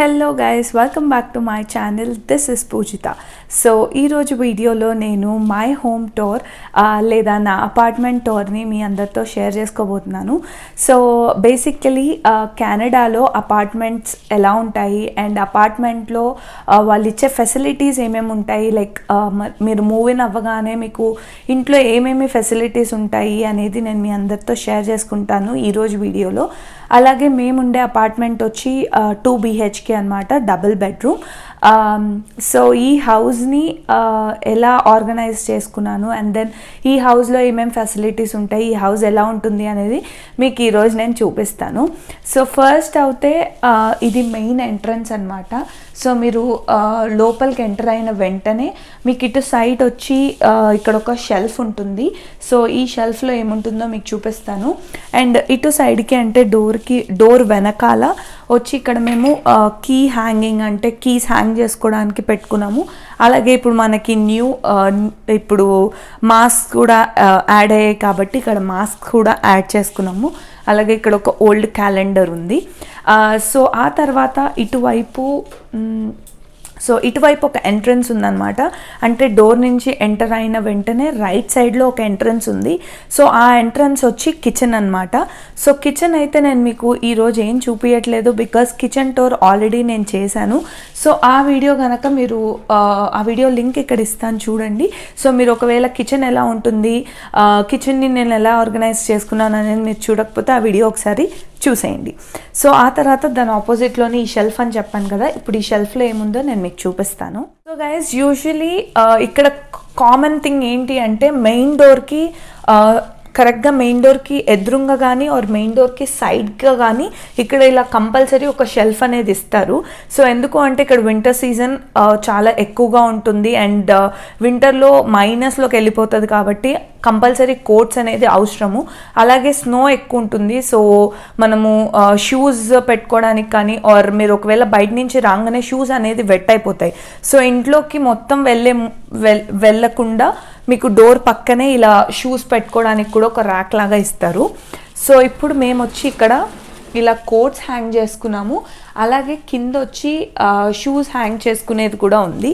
Hello guys, welcome back to my channel. This is Poojitha. So ఈరోజు వీడియోలో నేను my home tour లేదా నా అపార్ట్మెంట్ టూర్ని మీ అందరితో షేర్ చేసుకోబోతున్నాను. సో బేసికలీ కెనడాలో అపార్ట్మెంట్స్ ఎలా ఉంటాయి అండ్ అపార్ట్మెంట్లో వాళ్ళు ఇచ్చే ఫెసిలిటీస్ ఏమేమి ఉంటాయి, లైక్ మీరు మూవ్ ఇన్ అవ్వగానే మీకు ఇంట్లో ఏమేమి ఫెసిలిటీస్ ఉంటాయి అనేది నేను మీ అందరితో షేర్ చేసుకుంటాను ఈరోజు వీడియోలో. అలాగే మేముండే అపార్ట్మెంట్ వచ్చి 2 BHK అనమాట, డబుల్ బెడ్రూమ్. సో ఈ హౌస్ని ఎలా ఆర్గనైజ్ చేసుకున్నాను అండ్ దెన్ ఈ హౌస్లో ఏమేమి ఫెసిలిటీస్ ఉంటాయి, ఈ హౌస్ ఎలా ఉంటుంది అనేది మీకు ఈరోజు నేను చూపిస్తాను. సో ఫస్ట్ అయితే ఇది మెయిన్ ఎంట్రన్స్ అనమాట. సో మీరు లోపలికి ఎంటర్ అయిన వెంటనే మీకు ఇటు సైడ్ వచ్చి ఇక్కడ ఒక షెల్ఫ్ ఉంటుంది. సో ఈ షెల్ఫ్లో ఏముంటుందో మీకు చూపిస్తాను. అండ్ ఇటు సైడ్కి అంటే డోర్ వెనకాల వచ్చి ఇక్కడ మేము కీ హ్యాంగింగ్ అంటే కీస్ హ్యాంగ్ చేసుకోవడానికి పెట్టుకున్నాము. అలాగే ఇప్పుడు మనకి ఇప్పుడు మాస్క్ కూడా యాడ్ అయ్యాయి కాబట్టి ఇక్కడ మాస్క్ కూడా యాడ్ చేసుకున్నాము. అలాగే ఇక్కడ ఒక ఓల్డ్ క్యాలెండర్ ఉంది. సో ఆ తర్వాత ఇటువైపు ఒక ఎంట్రన్స్ ఉందన్నమాట. అంటే డోర్ నుంచి ఎంటర్ అయిన వెంటనే రైట్ సైడ్లో ఒక ఎంట్రన్స్ ఉంది. సో ఆ ఎంట్రన్స్ వచ్చి కిచెన్ అనమాట. సో కిచెన్ అయితే నేను మీకు ఈరోజు ఏం చూపించట్లేదు, బికాస్ కిచెన్ టూర్ ఆల్రెడీ నేను చేశాను. సో ఆ వీడియో కనుక మీరు ఆ వీడియో లింక్ ఇక్కడ ఇస్తాను చూడండి. సో మీరు ఒకవేళ కిచెన్ ఎలా ఉంటుంది, కిచెన్ని నేను ఎలా ఆర్గనైజ్ చేసుకున్నాను అనేది మీరు చూడకపోతే ఆ వీడియో ఒకసారి చూసేయండి. సో ఆ తర్వాత దాని ఆపోజిట్లోని ఈ షెల్ఫ్ అని చెప్పాను కదా, ఇప్పుడు ఈ షెల్ఫ్లో ఏముందో నేను మీకు చూపిస్తాను. సో గైస్, యూజువలీ ఇక్కడ కామన్ థింగ్ ఏంటి అంటే కరెక్ట్గా మెయిన్ డోర్కి ఎదురుగా కానీ ఆర్ మెయిన్ డోర్కి సైడ్గా కానీ ఇక్కడ ఇలా కంపల్సరీ ఒక షెల్ఫ్ అనేది ఇస్తారు. సో ఎందుకు అంటే ఇక్కడ వింటర్ సీజన్ చాలా ఎక్కువగా ఉంటుంది అండ్ వింటర్లో మైనస్లోకి వెళ్ళిపోతుంది కాబట్టి కంపల్సరీ కోట్స్ అనేది అవసరము. అలాగే స్నో ఎక్కువ ఉంటుంది. సో మనము షూస్ పెట్టుకోవడానికి కానీ ఆర్ మీరు ఒకవేళ బయట నుంచి రాగానే షూస్ అనేది వెట్ అయిపోతాయి. సో ఇంట్లోకి మొత్తం వెళ్ళకుండా మీకు డోర్ పక్కనే ఇలా షూస్ పెట్టుకోవడానికి కూడా ఒక ర్యాక్ లాగా ఇస్తారు. సో ఇప్పుడు మేము వచ్చి ఇక్కడ ఇలా కోట్స్ హ్యాంగ్ చేసుకున్నాము. అలాగే కింద వచ్చి షూస్ హ్యాంగ్ చేసుకునేది కూడా ఉంది.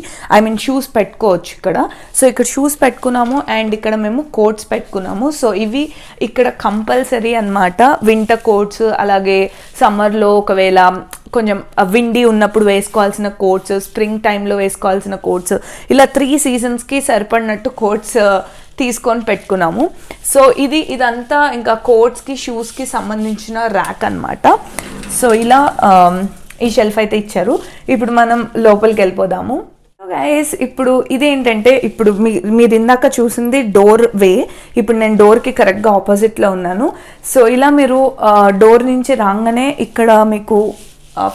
షూస్ పెట్టుకోవచ్చు ఇక్కడ. సో ఇక్కడ షూస్ పెట్టుకున్నాము అండ్ ఇక్కడ మేము కోట్స్ పెట్టుకున్నాము. సో ఇవి ఇక్కడ కంపల్సరీ అన్నమాట, వింటర్ కోట్స్. అలాగే సమ్మర్లో ఒకవేళ కొంచెం విండీ ఉన్నప్పుడు వేసుకోవాల్సిన కోట్స్, స్ప్రింగ్ టైంలో వేసుకోవాల్సిన కోట్స్, ఇలా 3 సీజన్స్కి సరిపడినట్టు కోట్స్ తీసుకొని పెట్టుకున్నాము. సో ఇదంతా ఇంకా కోట్స్కి షూస్కి సంబంధించిన ర్యాక్ అనమాట. సో ఇలా ఈ షెల్ఫ్ అయితే ఇచ్చారు. ఇప్పుడు మనం లోపలికి వెళ్ళిపోదాము. గైస్, ఇప్పుడు ఇదేంటంటే ఇప్పుడు మీరు ఇందాక చూసింది డోర్ వే. ఇప్పుడు నేను డోర్కి కరెక్ట్గా ఆపోజిట్లో ఉన్నాను. సో ఇలా మీరు డోర్ నుంచి రాగానే ఇక్కడ మీకు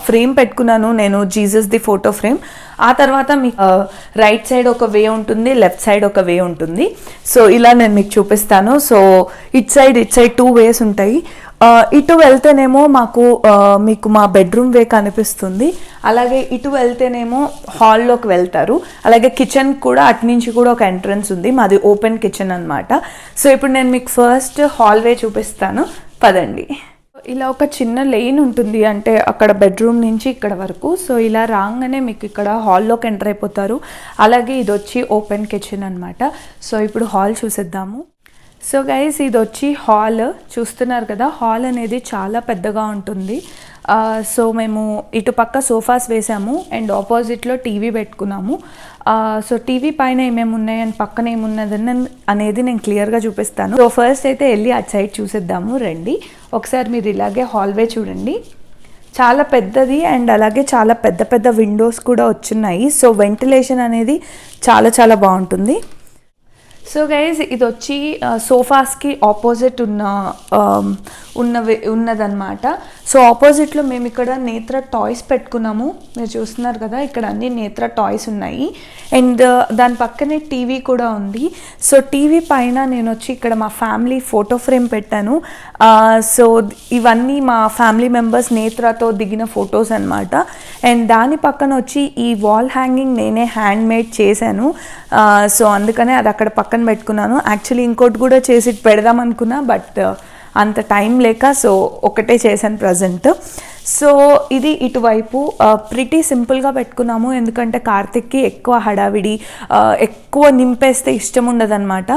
ఫ్రేమ్ పెట్టుకున్నాను నేను, జీసస్ది ఫోటో ఫ్రేమ్. ఆ తర్వాత మీకు రైట్ సైడ్ ఒక వే ఉంటుంది, లెఫ్ట్ సైడ్ ఒక వే ఉంటుంది. సో ఇలా నేను మీకు చూపిస్తాను. సో ఇట్ సైడ్ 2 వేస్ ఉంటాయి. ఇటు వెళ్తేనేమో మీకు మా బెడ్రూమ్ వే కనిపిస్తుంది. అలాగే ఇటు వెళ్తేనేమో హాల్లోకి వెళ్తారు. అలాగే కిచెన్ కూడా అటు నుంచి కూడా ఒక ఎంట్రన్స్ ఉంది. మాది ఓపెన్ కిచెన్ అనమాట. సో ఇప్పుడు నేను మీకు ఫస్ట్ హాల్వే చూపిస్తాను, పదండి. ఇలా ఒక చిన్న లైన్ ఉంటుంది, అంటే అక్కడ బెడ్రూమ్ నుంచి ఇక్కడ వరకు. సో ఇలా రాగానే మీకు ఇక్కడ హాల్లోకి ఎంటర్ అయిపోతారు. అలాగే ఇది వచ్చి ఓపెన్ కిచెన్ అనమాట. సో ఇప్పుడు హాల్ చూసేద్దాము. సో గైస్, ఇది వచ్చి హాల్ చూస్తున్నారు కదా. హాల్ అనేది చాలా పెద్దగా ఉంటుంది. సో మేము ఇటు పక్క సోఫాస్ వేసాము అండ్ ఆపోజిట్లో టీవీ పెట్టుకున్నాము. సో టీవీ పైన ఏమేమి ఉన్నాయి అండ్ పక్కన ఏమున్నదని అనేది నేను క్లియర్గా చూపిస్తాను. సో ఫస్ట్ అయితే వెళ్ళి అటు సైడ్ చూసేద్దాము, రండి. ఒకసారి మీరు ఇలాగే హాల్వే చూడండి, చాలా పెద్దది అండ్ అలాగే చాలా పెద్ద పెద్ద విండోస్ కూడా వచ్చున్నాయి. సో వెంటిలేషన్ అనేది చాలా చాలా బాగుంటుంది. సో గైజ్, ఇది వచ్చి సోఫాస్కి ఆపోజిట్ ఉన్నదన్నమాట. సో ఆపోజిట్లో మేము ఇక్కడ నేత్ర టాయ్స్ పెట్టుకున్నాము. మీరు చూస్తున్నారు కదా, ఇక్కడ అన్ని నేత్ర టాయ్స్ ఉన్నాయి అండ్ దాని పక్కనే టీవీ కూడా ఉంది. సో టీవీ పైన నేను వచ్చి ఇక్కడ మా ఫ్యామిలీ ఫోటో ఫ్రేమ్ పెట్టాను. సో ఇవన్నీ మా ఫ్యామిలీ మెంబర్స్ నేత్రతో దిగిన ఫొటోస్ అనమాట. అండ్ దాని పక్కన వచ్చి ఈ వాల్ హ్యాంగింగ్ నేనే హ్యాండ్ మేడ్ చేశాను. సో అందుకనే అది అక్కడ పక్కన పెట్టుకున్నాను. యాక్చువల్లీ ఇంకోటి కూడా చేసి పెడదాం అనుకున్నా, బట్ అంత టైం లేక సో ఒకటే చేశాను ప్రజెంట్. సో ఇది ఇటువైపు ప్రిటీ సింపుల్గా పెట్టుకున్నాము, ఎందుకంటే కార్తిక్కి ఎక్కువ హడావిడి ఎక్కువ నింపేస్తే ఇష్టం ఉండదన్నమాట.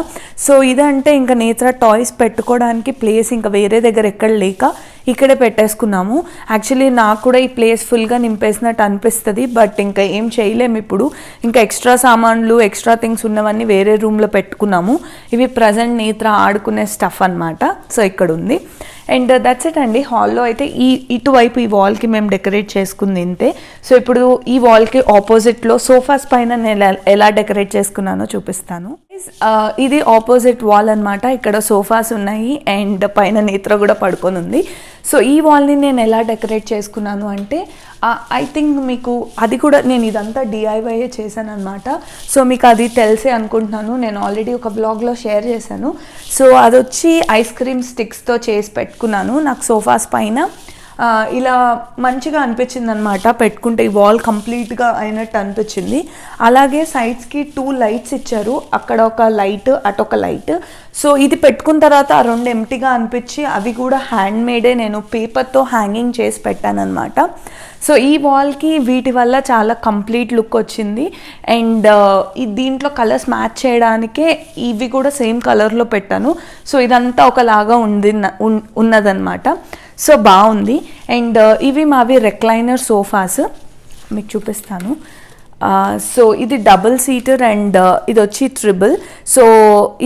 సో ఇదంటే ఇంకా నేత్ర టాయ్స్ పెట్టుకోవడానికి ప్లేస్ ఇంకా వేరే దగ్గర ఎక్కడ లేక ఇక్కడే పెట్టేసుకున్నాము. యాక్చువల్లీ నాకు కూడా ఈ ప్లేస్ ఫుల్గా నింపేసినట్టు అనిపిస్తుంది, బట్ ఇంకా ఏం చేయలేము ఇప్పుడు. ఇంకా ఎక్స్ట్రా సామాన్లు ఎక్స్ట్రా థింగ్స్ ఉన్నవన్నీ వేరే రూమ్లో పెట్టుకున్నాము. ఇవి ప్రజెంట్ నేత్ర ఆడుకునే స్టఫ్ అనమాట. సో ఇక్కడ ఉంది. అండ్ దట్స్ ఇట్ అండి. హాల్లో అయితే ఇటువైపు ఈ వాల్కి మేము డెకరేట్ చేసుకుంది ఇంతే. సో ఇప్పుడు ఈ వాల్కి ఆపోజిట్లో సోఫాస్ పైన నేను ఎలా డెకరేట్ చేసుకున్నానో చూపిస్తాను. ఇది ఆపోజిట్ వాల్ అనమాట. ఇక్కడ సోఫాస్ ఉన్నాయి అండ్ పైన నేత్ర కూడా పడుకొని ఉంది. సో ఈ వాల్ని నేను ఎలా డెకరేట్ చేసుకున్నాను అంటే ఐ థింక్ మీకు అది కూడా నేను ఇదంతా డిఐవైఏ చేశాను అనమాట. సో మీకు అది తెలిసే అనుకుంటున్నాను, నేను ఆల్రెడీ ఒక బ్లాగ్లో షేర్ చేశాను. సో అది వచ్చి ఐస్ క్రీమ్ స్టిక్స్తో చేసి పెట్టుకున్నాను. నాకు సోఫాస్ పైన ఇలా మంచిగా అనిపించింది అనమాట. పెట్టుకుంటే ఈ వాల్ కంప్లీట్గా అయినట్టు అనిపించింది. అలాగే సైడ్స్కి 2 లైట్స్ ఇచ్చారు, అక్కడ ఒక లైట్ అటొక లైట్. సో ఇది పెట్టుకున్న తర్వాత ఆ 2 ఎంటీగా అనిపించి అవి కూడా హ్యాండ్ మేడే నేను పేపర్తో హ్యాంగింగ్ చేసి పెట్టాను అనమాట. సో ఈ వాల్కి వీటి వల్ల చాలా కంప్లీట్ లుక్ వచ్చింది. అండ్ దీంట్లో కలర్స్ మ్యాచ్ చేయడానికే ఇవి కూడా సేమ్ కలర్లో పెట్టాను. సో ఇదంతా ఒకలాగా ఉన్నదన్నమాట. సో బాగుంది. అండ్ ఇవి మావి రెక్లైనర్ సోఫాస్, మీకు చూపిస్తాను. సో ఇది డబుల్ సీటర్ అండ్ ఇది వచ్చి ట్రిబుల్. సో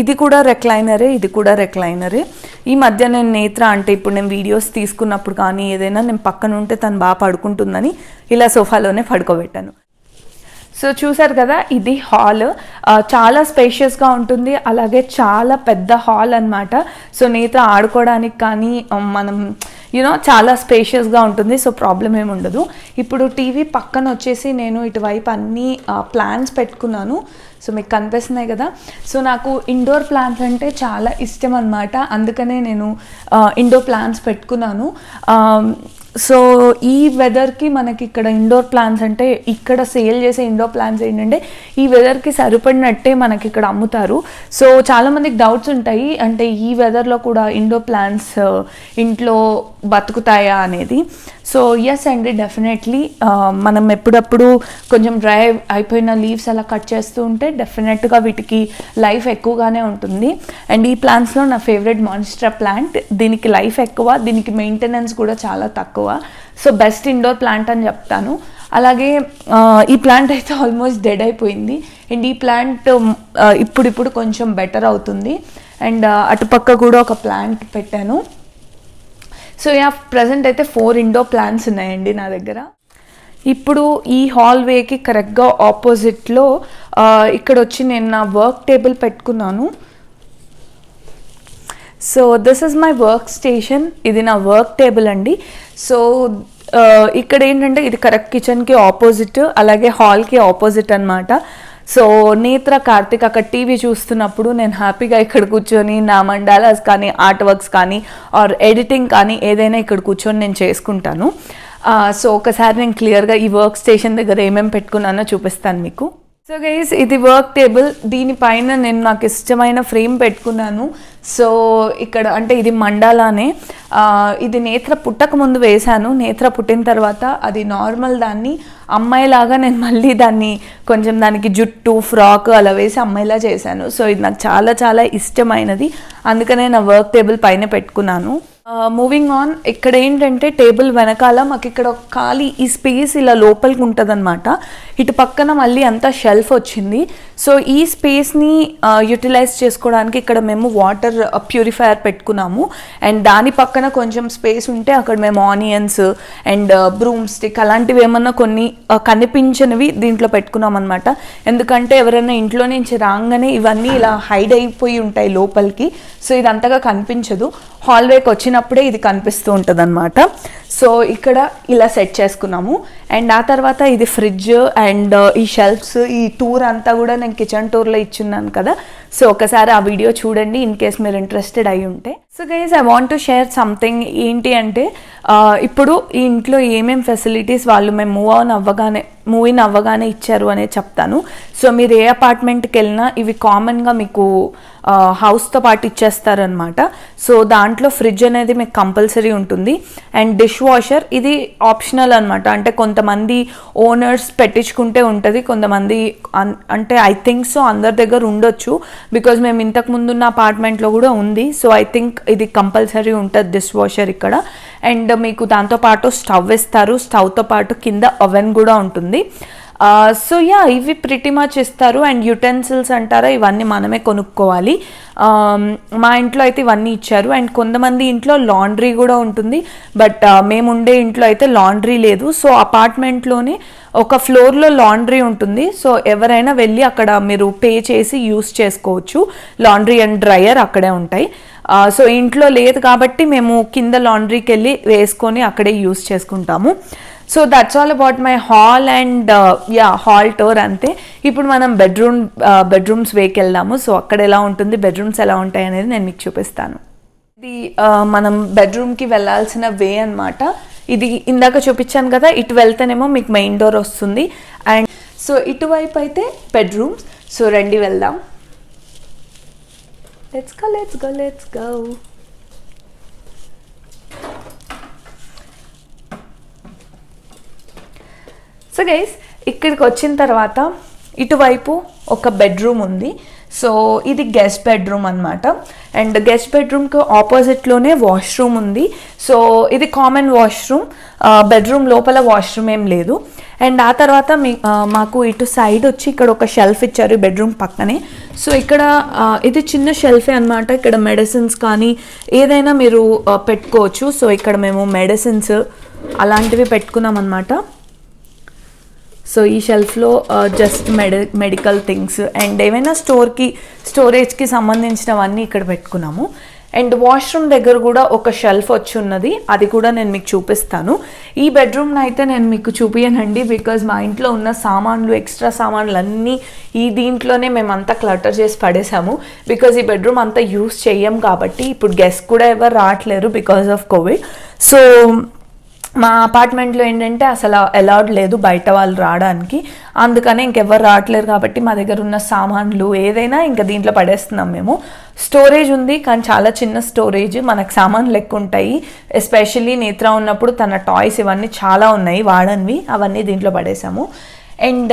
ఇది కూడా రెక్లైనరే, ఇది కూడా రెక్లైనరే. ఈ మధ్య నేను నేత్ర అంటే ఇప్పుడు నేను వీడియోస్ తీసుకున్నప్పుడు కానీ ఏదైనా నేను పక్కన ఉంటే తను బాగా పడుకుంటుందని ఇలా సోఫాలోనే పడుకోబెట్టాను. సో చూసారు కదా, ఇది హాల్. చాలా స్పేషియస్గా ఉంటుంది, అలాగే చాలా పెద్ద హాల్ అనమాట. సో నేత్ర ఆడుకోవడానికి కానీ మనం చాలా స్పేషియస్గా ఉంటుంది. సో ప్రాబ్లం ఏమి ఉండదు. ఇప్పుడు టీవీ పక్కన వచ్చేసి నేను ఇటువైపు అన్ని ప్లాంట్స్ పెట్టుకున్నాను. సో మీకు కనిపిస్తున్నాయి కదా. సో నాకు ఇండోర్ ప్లాంట్స్ అంటే చాలా ఇష్టం అనమాట, అందుకనే నేను ఇండోర్ ప్లాంట్స్ పెట్టుకున్నాను. సో ఈ వెదర్కి మనకి ఇక్కడ ఇండోర్ ప్లాంట్స్ అంటే ఇక్కడ సేల్ చేసే ఇండోర్ ప్లాంట్స్ ఏంటంటే ఈ వెదర్కి సరిపడినట్టే మనకి ఇక్కడ అమ్ముతారు. సో చాలామందికి డౌట్స్ ఉంటాయి, అంటే ఈ వెదర్లో కూడా ఇండోర్ ప్లాంట్స్ ఇంట్లో బతుకుతాయా అనేది. సో ఎస్ అండి, డెఫినెట్లీ మనం ఎప్పుడప్పుడు కొంచెం డ్రై అయిపోయిన లీవ్స్ అలా కట్ చేస్తూ ఉంటే డెఫినెట్గా వీటికి లైఫ్ ఎక్కువగానే ఉంటుంది. అండ్ ఈ ప్లాంట్స్లో నా ఫేవరెట్ మాన్స్టరా ప్లాంట్. దీనికి లైఫ్ ఎక్కువ, దీనికి మెయింటెనెన్స్ కూడా చాలా తక్కువ. సో బెస్ట్ ఇండోర్ ప్లాంట్ అని చెప్తాను. అలాగే ఈ ప్లాంట్ అయితే ఆల్మోస్ట్ డెడ్ అయిపోయింది. అండ్ ఈ ప్లాంట్ ఇప్పుడు కొంచెం బెటర్ అవుతుంది. అండ్ అటుపక్క కూడా ఒక ప్లాంట్ పెట్టాను. సో ప్రజెంట్ అయితే 4 ఇండోర్ ప్లాంట్స్ ఉన్నాయండి నా దగ్గర. ఇప్పుడు ఈ హాల్వేకి కరెక్ట్గా ఆపోజిట్లో ఇక్కడ వచ్చి నేను నా వర్క్ టేబుల్ పెట్టుకున్నాను. So this is my work station. ఇది నా వర్క్ టేబుల్ అండి. సో ఇక్కడ ఏంటంటే ఇది కరెక్ట్ కిచెన్కి ఆపోజిట్, అలాగే హాల్కి ఆపోజిట్ అనమాట. సో నేత్ర కార్తిక్ అక్కడ టీవీ చూస్తున్నప్పుడు నేను హ్యాపీగా ఇక్కడ కూర్చొని నా మండాలాస్ కానీ ఆర్ట్ వర్క్స్ కానీ ఆర్ ఎడిటింగ్ కానీ ఏదైనా ఇక్కడ కూర్చొని నేను చేసుకుంటాను. సో ఒకసారి నేను క్లియర్గా ఈ వర్క్ స్టేషన్ దగ్గర ఏమేమి పెట్టుకున్నానో చూపిస్తాను మీకు. సో గైస్, ఇది వర్క్ టేబుల్. దీనిపైన నేను నాకు ఇష్టమైన ఫ్రేమ్ పెట్టుకున్నాను. సో ఇక్కడ అంటే ఇది మండాలానే. ఇది నేత్ర పుట్టక ముందు వేశాను. నేత్ర పుట్టిన తర్వాత అది నార్మల్ దాన్ని అమ్మాయిలాగా నేను మళ్ళీ దాన్ని కొంచెం దానికి జుట్టు ఫ్రాక్ అలా వేసి అమ్మాయిలా చేశాను. సో ఇది నాకు చాలా చాలా ఇష్టమైనది, అందుకనే నా వర్క్ టేబుల్ పైన పెట్టుకున్నాను. మూవింగ్ ఆన్, ఇక్కడ ఏంటంటే టేబుల్ వెనకాల మాకు ఇక్కడ ఖాళీ ఈ స్పేస్ ఇలా లోపలికి ఉంటుంది అనమాట. ఇటు పక్కన మళ్ళీ అంతా షెల్ఫ్ వచ్చింది. సో ఈ స్పేస్ని యూటిలైజ్ చేసుకోవడానికి ఇక్కడ మేము వాటర్ ప్యూరిఫైయర్ పెట్టుకున్నాము. అండ్ దాని పక్కన కొంచెం స్పేస్ ఉంటే అక్కడ మేము ఆనియన్స్ అండ్ బ్రూమ్ స్టిక్ అలాంటివి ఏమన్నా కొన్ని కనిపించినవి దీంట్లో పెట్టుకున్నాం అనమాట. ఎందుకంటే ఎవరైనా ఇంట్లో నుంచి రాగానే ఇవన్నీ ఇలా హైడ్ అయిపోయి ఉంటాయి లోపలికి. సో ఇది అంతగా కనిపించదు, హాల్వేకి వచ్చినప్పుడే ఇది కనిపిస్తూ ఉంటుంది అనమాట. సో ఇక్కడ ఇలా సెట్ చేసుకున్నాము. అండ్ ఆ తర్వాత ఇది ఫ్రిడ్జ్ అండ్ ఈ షెల్ఫ్స్, ఈ టూర్ అంతా కూడా నేను కిచెన్ టూర్లో ఇచ్చున్నాను కదా. సో ఒకసారి ఆ వీడియో చూడండి ఇన్ కేస్ మీరు ఇంట్రెస్టెడ్ అయి ఉంటే. So guys, I want to share something. ఏంటి అంటే ఇప్పుడు ఈ ఇంట్లో ఏమేమి ఫెసిలిటీస్ వాళ్ళు మేము మూవ్ ఇన్ అవ్వగానే ఇచ్చారు అనేది చెప్తాను. సో మీరు ఏ అపార్ట్మెంట్కి వెళ్ళినా ఇవి కామన్గా మీకు హౌస్తో పాటు ఇచ్చేస్తారనమాట. సో దాంట్లో ఫ్రిడ్జ్ అనేది మీకు కంపల్సరీ ఉంటుంది. అండ్ డిష్ వాషర్ ఇది ఆప్షనల్ అనమాట. అంటే కొంతమంది ఓనర్స్ పెట్టించుకుంటే ఉంటుంది, కొంతమంది అంటే ఐ థింక్ సో అందరి దగ్గర ఉండొచ్చు, బికాజ్ మేము ఇంతకు ముందున్న అపార్ట్మెంట్లో కూడా ఉంది. సో ఐ థింక్ ఇది కంపల్సరీ ఉంటుంది డిష్ వాషర్ ఇక్కడ. అండ్ మీకు దాంతోపాటు స్టవ్ ఇస్తారు, స్టవ్తో పాటు కింద ఓవెన్ కూడా ఉంటుంది. సో యా, ఇవి ప్రిటీ మచ్ ఇస్తారు. అండ్ యుటెన్సిల్స్ అంటారా, ఇవన్నీ మనమే కొనుక్కోవాలి. మా ఇంట్లో అయితే ఇవన్నీ ఇచ్చారు. అండ్ కొంతమంది ఇంట్లో లాండ్రీ కూడా ఉంటుంది, బట్ మేము ఉండే ఇంట్లో అయితే లాండ్రీ లేదు. సో అపార్ట్మెంట్లోనే ఒక ఫ్లోర్లో లాండ్రీ ఉంటుంది. సో ఎవరైనా వెళ్ళి అక్కడ మీరు పే చేసి యూస్ చేసుకోవచ్చు. లాండ్రీ అండ్ డ్రయర్ అక్కడే ఉంటాయి. సో ఇంట్లో లేదు కాబట్టి మేము కింద లాండ్రీకి వెళ్ళి వేసుకొని అక్కడే యూస్ చేసుకుంటాము. So that's all about my hall and hall tour అంతే. ఇప్పుడు మనం బెడ్రూమ్స్ వేకి వెళ్దాము. సో అక్కడ ఎలా ఉంటుంది, బెడ్రూమ్స్ ఎలా ఉంటాయి అనేది నేను మీకు చూపిస్తాను. ఇది మనం బెడ్రూమ్కి వెళ్ళాల్సిన వే అనమాట. ఇది ఇందాక చూపించాను కదా, ఇటు వెళ్తేనేమో మీకు మెయిన్ డోర్ వస్తుంది. అండ్ సో ఇటువైపు అయితే బెడ్రూమ్స్. సో రండి వెళ్దాం. let's go. సో గైస్, ఇక్కడికి వచ్చిన తర్వాత ఇటువైపు ఒక బెడ్రూమ్ ఉంది. సో ఇది గెస్ట్ బెడ్రూమ్ అనమాట. అండ్ గెస్ట్ బెడ్రూమ్కి ఆపోజిట్లోనే వాష్రూమ్ ఉంది. సో ఇది కామన్ వాష్రూమ్, బెడ్రూమ్ లోపల వాష్రూమ్ ఏం లేదు. అండ్ ఆ తర్వాత మాకు ఇటు సైడ్ వచ్చి ఇక్కడ ఒక షెల్ఫ్ ఇచ్చారు బెడ్రూమ్ పక్కనే. సో ఇక్కడ ఇది చిన్న షెల్ఫే అనమాట. ఇక్కడ మెడిసిన్స్ కానీ ఏదైనా మీరు పెట్టుకోవచ్చు. సో ఇక్కడ మేము మెడిసిన్స్ అలాంటివి పెట్టుకున్నాం అనమాట. సో ఈ షెల్ఫ్లో జస్ట్ మెడికల్ థింగ్స్ అండ్ ఏమైనా స్టోరేజ్కి సంబంధించినవన్నీ ఇక్కడ పెట్టుకున్నాము. అండ్ వాష్రూమ్ దగ్గర కూడా ఒక షెల్ఫ్ వచ్చి ఉన్నది, అది కూడా నేను మీకు చూపిస్తాను. ఈ బెడ్రూమ్ని అయితే నేను మీకు చూపించనండి, బికాజ్ మా ఇంట్లో ఉన్న సామాన్లు, ఎక్స్ట్రా సామాన్లు అన్నీ ఈ దీంట్లోనే మేమంతా క్లటర్ చేసి పడేసాము. బికాజ్ ఈ బెడ్రూమ్ అంతా యూస్ చెయ్యం కాబట్టి. ఇప్పుడు గెస్ట్ కూడా ఎవరు రావట్లేరు బికాజ్ ఆఫ్ కోవిడ్. సో మా అపార్ట్మెంట్లో ఏంటంటే అసలు అలౌడ్ లేదు బయట వాళ్ళు రావడానికి, అందుకనే ఇంకెవ్వరు రావట్లేరు కాబట్టి మా దగ్గర ఉన్న సామాన్లు ఏదైనా ఇంకా దీంట్లో పడేస్తున్నాం మేము. స్టోరేజ్ ఉంది కానీ చాలా చిన్న స్టోరేజ్, మనకు సామాన్లు ఎక్కువ ఉంటాయి. ఎస్పెషల్లీ నేత్ర ఉన్నప్పుడు తన టాయ్స్ ఇవన్నీ చాలా ఉన్నాయి వాడనివి, అవన్నీ దీంట్లో పడేసాము. అండ్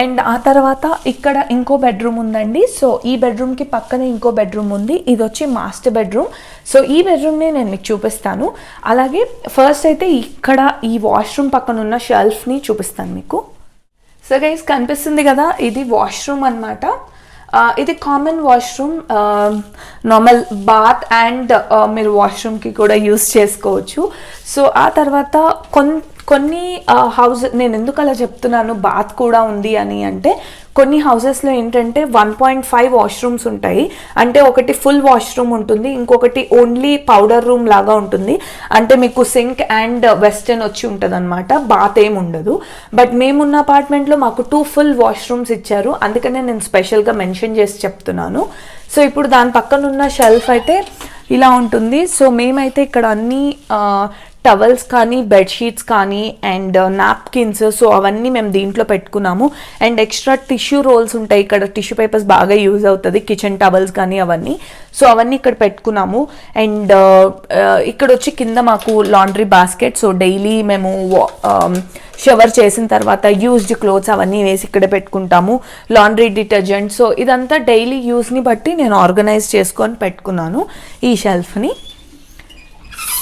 అండ్ ఆ తర్వాత ఇక్కడ ఇంకో బెడ్రూమ్ ఉందండి. సో ఈ బెడ్రూమ్కి పక్కనే ఇంకో బెడ్రూమ్ ఉంది, ఇది వచ్చి మాస్టర్ బెడ్రూమ్. సో ఈ బెడ్రూమ్ని నేను మీకు చూపిస్తాను. అలాగే ఫస్ట్ అయితే ఇక్కడ ఈ వాష్రూమ్ పక్కన ఉన్న షెల్ఫ్ని చూపిస్తాను మీకు. సో గైస్, కనిపిస్తుంది కదా, ఇది వాష్రూమ్ అనమాట. ఇది common washroom, normal bath and మీరు వాష్రూమ్కి కూడా యూస్ చేసుకోవచ్చు. సో ఆ తర్వాత కొన్ని హౌస్, నేను ఎందుకు అలా చెప్తున్నాను బాత్ కూడా ఉంది అని అంటే, కొన్ని హౌసెస్లో ఏంటంటే 1.5 వాష్రూమ్స్ ఉంటాయి. అంటే ఒకటి ఫుల్ వాష్రూమ్ ఉంటుంది, ఇంకొకటి ఓన్లీ పౌడర్ రూమ్ లాగా ఉంటుంది. అంటే మీకు సింక్ అండ్ వెస్టర్న్ వచ్చి ఉంటుంది అనమాట, బాత్ ఏమి ఉండదు. బట్ మేమున్న అపార్ట్మెంట్లో మాకు 2 ఫుల్ వాష్రూమ్స్ ఇచ్చారు, అందుకనే నేను స్పెషల్గా మెన్షన్ చేసి చెప్తున్నాను. సో ఇప్పుడు దాని పక్కన ఉన్న షెల్ఫ్ అయితే ఇలా ఉంటుంది. సో మేమైతే ఇక్కడ అన్ని టవల్స్ కానీ బెడ్షీట్స్ కానీ అండ్ నాప్కిన్స్, సో అవన్నీ మేము దీంట్లో పెట్టుకున్నాము. అండ్ ఎక్స్ట్రా టిష్యూ రోల్స్ ఉంటాయి, ఇక్కడ టిష్యూ పేపర్స్ బాగా యూజ్ అవుతుంది, కిచెన్ టవల్స్ కానీ అవన్నీ. సో అవన్నీ ఇక్కడ పెట్టుకున్నాము. అండ్ ఇక్కడ వచ్చి కింద మాకు లాండ్రీ బాస్కెట్. సో డైలీ మేము షవర్ చేసిన తర్వాత యూజ్డ్ క్లోత్స్ అవన్నీ వేసి ఇక్కడే పెట్టుకుంటాము. లాండ్రీ డిటర్జెంట్, సో ఇదంతా డైలీ యూస్ని బట్టి నేను ఆర్గనైజ్ చేసుకొని పెట్టుకున్నాను ఈ షెల్ఫ్ని.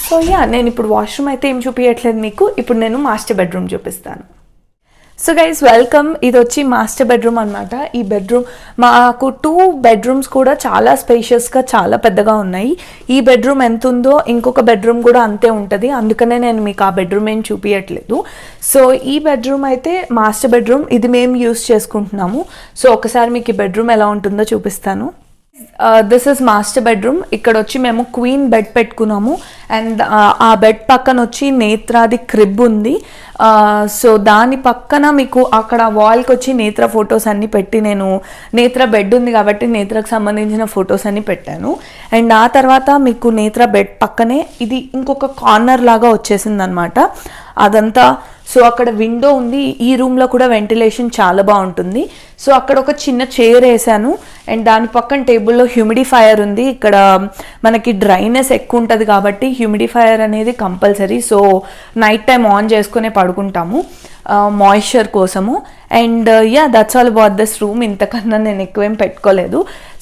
సో నేను ఇప్పుడు వాష్రూమ్ అయితే ఏం చూపించట్లేదు మీకు, ఇప్పుడు నేను మాస్టర్ బెడ్రూమ్ చూపిస్తాను. So guys, welcome. ఇది వచ్చి మాస్టర్ బెడ్రూమ్ అనమాట. ఈ బెడ్రూమ్ మాకు 2 బెడ్రూమ్స్ కూడా చాలా స్పేషియస్గా చాలా పెద్దగా ఉన్నాయి. ఈ బెడ్రూమ్ ఎంత ఉందో ఇంకొక బెడ్రూమ్ కూడా అంతే ఉంటుంది, అందుకనే నేను మీకు ఆ బెడ్రూమ్ ఏం చూపించట్లేదు. సో ఈ బెడ్రూమ్ అయితే మాస్టర్ బెడ్రూమ్, ఇది మేము యూస్ చేసుకుంటున్నాము. సో ఒకసారి మీకు ఈ బెడ్రూమ్ ఎలా ఉంటుందో చూపిస్తాను. This is master bedroom. ఇక్కడ వచ్చి మేము క్వీన్ బెడ్ పెట్టుకున్నాము. అండ్ ఆ బెడ్ పక్కన వచ్చి నేత్రాది క్రిబ్ ఉంది. సో దాని పక్కన మీకు అక్కడ వాల్కి వచ్చి నేత్ర ఫొటోస్ అన్నీ పెట్టి, నేను నేత్ర బెడ్ ఉంది కాబట్టి నేత్రకు సంబంధించిన ఫొటోస్ అన్నీ పెట్టాను. అండ్ ఆ తర్వాత మీకు నేత్ర బెడ్ పక్కనే ఇది ఇంకొక కార్నర్ లాగా వచ్చేసింది అనమాట. అదంతా సో అక్కడ విండో ఉంది, ఈ రూమ్లో కూడా వెంటిలేషన్ చాలా బాగుంటుంది. సో అక్కడ ఒక చిన్న చైర్ వేసాను అండ్ దాని పక్కన టేబుల్లో హ్యూమిడిఫైయర్ ఉంది. ఇక్కడ మనకి డ్రైనెస్ ఎక్కువ ఉంటుంది కాబట్టి హ్యూమిడిఫైయర్ అనేది compulsory. So night time on చేసుకునే పడుకుంటాము మాయిశ్చర్ కోసము. And yeah, that's all about this room. ఇంతకన్నా నేను ఎక్కువేం పెట్టుకోలేదు.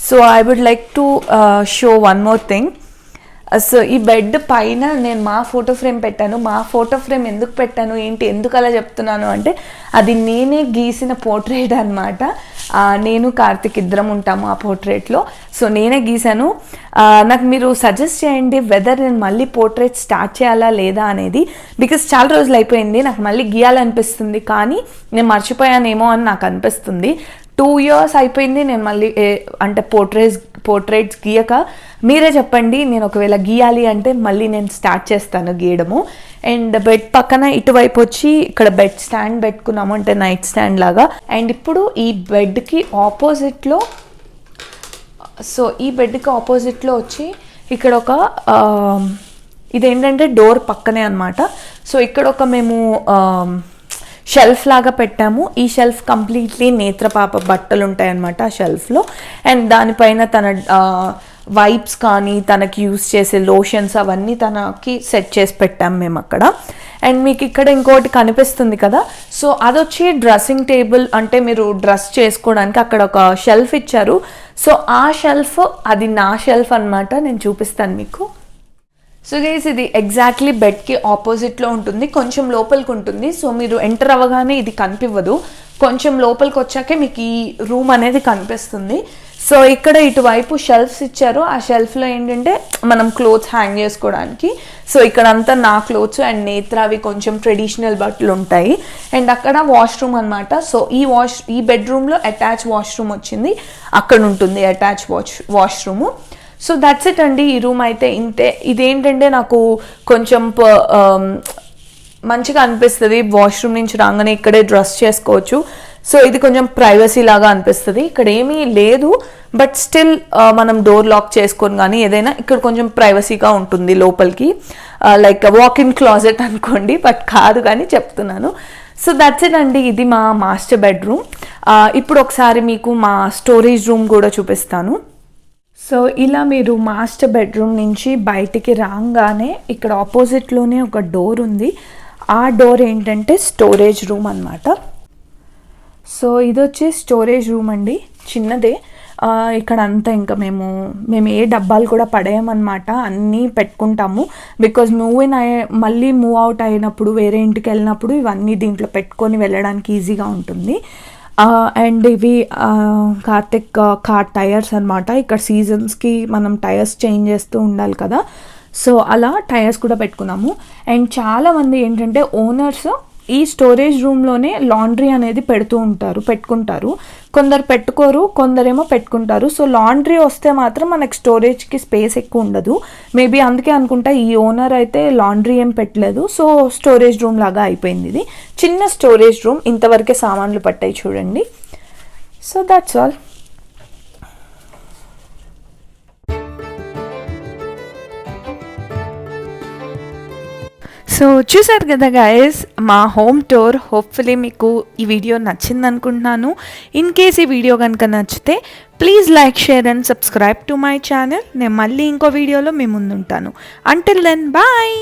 So I would like to show one more thing. So ఈ బెడ్ పైన నేను మా ఫోటో ఫ్రేమ్ పెట్టాను. మా ఫోటో ఫ్రేమ్ ఎందుకు పెట్టాను ఏంటి, ఎందుకు అలా చెప్తున్నాను అంటే, అది నేనే గీసిన పోర్ట్రేట్ అనమాట. నేను కార్తిక్ ఇద్దరం ఉంటాము ఆ పోర్ట్రేట్లో. సో నేనే గీసాను. నాకు మీరు సజెస్ట్ చేయండి వెదర్ నేను మళ్ళీ పోర్ట్రేట్ స్టార్ట్ చేయాలా లేదా అనేది. బికాస్ చాలా రోజులు అయిపోయింది, నాకు మళ్ళీ గీయాలనిపిస్తుంది, కానీ నేను మర్చిపోయానేమో అని నాకు అనిపిస్తుంది. 2 years అయిపోయింది నేను మళ్ళీ అంటే పోర్ట్రేట్స్ గీయక. మీరే చెప్పండి, నేను ఒకవేళ గీయాలి అంటే మళ్ళీ నేను స్టార్ట్ చేస్తాను గీయడము. అండ్ బెడ్ పక్కన ఇటువైపు వచ్చి ఇక్కడ బెడ్ స్టాండ్ పెట్టుకున్నాము, అంటే నైట్ స్టాండ్ లాగా. అండ్ ఇప్పుడు ఈ బెడ్కి ఆపోజిట్లో, సో ఈ బెడ్కి ఆపోజిట్లో వచ్చి ఇక్కడ ఒక ఇదేంటంటే డోర్ పక్కనే అనమాట. సో ఇక్కడ ఒక మేము షెల్ఫ్ లాగా పెట్టాము. ఈ షెల్ఫ్ కంప్లీట్లీ నేత్రపాప బట్టలు ఉంటాయన్నమాట ఆ షెల్ఫ్లో. అండ్ దానిపైన తన వైప్స్ కానీ తనకి యూస్ చేసే లోషన్స్ అవన్నీ తనకి సెట్ చేసి పెట్టాము మేము అక్కడ. అండ్ మీకు ఇక్కడ ఇంకోటి కనిపిస్తుంది కదా, సో అదొచ్చి డ్రెస్సింగ్ టేబుల్, అంటే మీరు డ్రెస్ చేసుకోవడానికి అక్కడ ఒక షెల్ఫ్ ఇచ్చారు. సో ఆ షెల్ఫ్ అది నా షెల్ఫ్ అనమాట, నేను చూపిస్తాను మీకు. సో గైస్, ఇది ఎగ్జాక్ట్లీ బెడ్కి ఆపోజిట్లో ఉంటుంది, కొంచెం లోపలికి ఉంటుంది. సో మీరు ఎంటర్ అవ్వగానే ఇది కనిపివ్వదు, కొంచెం లోపలికి వచ్చాకే మీకు ఈ రూమ్ అనేది కనిపిస్తుంది. సో ఇక్కడ ఇటువైపు షెల్ఫ్స్ ఇచ్చారు. ఆ షెల్ఫ్లో ఏంటంటే మనం క్లోత్స్ హ్యాంగ్ చేసుకోవడానికి. సో ఇక్కడ అంతా నా క్లోత్స్ అండ్ నేత్రవి కొంచెం ట్రెడిషనల్ బట్టలు ఉంటాయి. అండ్ అక్కడ వాష్రూమ్ అనమాట. సో ఈ బెడ్రూమ్లో అటాచ్ వాష్రూమ్ వచ్చింది, అక్కడ ఉంటుంది attach washroom. So that's it అండి, ఈ రూమ్ అయితే ఇంతే. ఇదేంటంటే నాకు కొంచెం మంచిగా అనిపిస్తుంది, వాష్రూమ్ నుంచి రాగానే ఇక్కడే డ్రెస్ చేసుకోవచ్చు. సో ఇది కొంచెం ప్రైవసీ లాగా అనిపిస్తుంది. ఇక్కడ ఏమీ లేదు, బట్ స్టిల్ మనం డోర్ లాక్ చేసుకొని కానీ ఏదైనా ఇక్కడ కొంచెం ప్రైవసీగా ఉంటుంది లోపలికి, లైక్ వాక్-ఇన్ క్లాజెట్ అనుకోండి, బట్ కాదు కానీ చెప్తున్నాను. సో దట్స్ ఇట్ అండి, ఇది మా మాస్టర్ బెడ్రూమ్. ఇప్పుడు ఒకసారి మీకు మా స్టోరేజ్ రూమ్ కూడా చూపిస్తాను. సో ఇలా మీరు మాస్టర్ బెడ్రూమ్ నుంచి బయటికి రాగానే ఇక్కడ ఆపోజిట్లోనే ఒక డోర్ ఉంది. ఆ డోర్ ఏంటంటే స్టోరేజ్ రూమ్ అనమాట. సో ఇది వచ్చి స్టోరేజ్ రూమ్ అండి, చిన్నదే. ఇక్కడ అంతా ఇంకా మేము ఏ డబ్బాలు కూడా పడేయమన్నమాట, అన్నీ పెట్టుకుంటాము. బికాజ్ మళ్ళీ మూవ్ అవుట్ అయినప్పుడు వేరే ఇంటికి వెళ్ళినప్పుడు ఇవన్నీ దీంట్లో పెట్టుకొని వెళ్ళడానికి ఈజీగా ఉంటుంది. అండ్ ఇవి కార్తిక్ కార్ టైర్స్ అనమాట. ఇక్కడ సీజన్స్కి మనం టైర్స్ చేంజ్ చేస్తూ ఉండాలి కదా, సో అలా టైర్స్ కూడా పెట్టుకున్నాము. అండ్ చాలామంది ఏంటంటే ఓనర్స్ ఈ స్టోరేజ్ రూమ్లోనే లాండ్రీ అనేది పెట్టుకుంటారు. కొందరు పెట్టుకోరు, కొందరేమో పెట్టుకుంటారు. సో లాండ్రీ వస్తే మాత్రం మనకి స్టోరేజ్కి స్పేస్ ఎక్కువ ఉండదు. మేబీ అందుకే అనుకుంటా ఈ ఓనర్ అయితే లాండ్రీ ఏం పెట్టలేదు. సో స్టోరేజ్ రూమ్ లాగా అయిపోయింది. ఇది చిన్న స్టోరేజ్ రూమ్, ఇంతవరకే సామాన్లు పట్టాయి చూడండి. So that's all. సో చూసారు కదా గైస్, మా హోమ్ టూర్. హోప్ఫుల్లీ మీకు ఈ వీడియో నచ్చింది అనుకుంటున్నాను. ఇన్ కేస్ ఈ వీడియో కనుక నచ్చితే please like, share and subscribe to my channel. నేను మళ్ళీ ఇంకో వీడియోలో మీ ముందుంటాను. Until then, bye.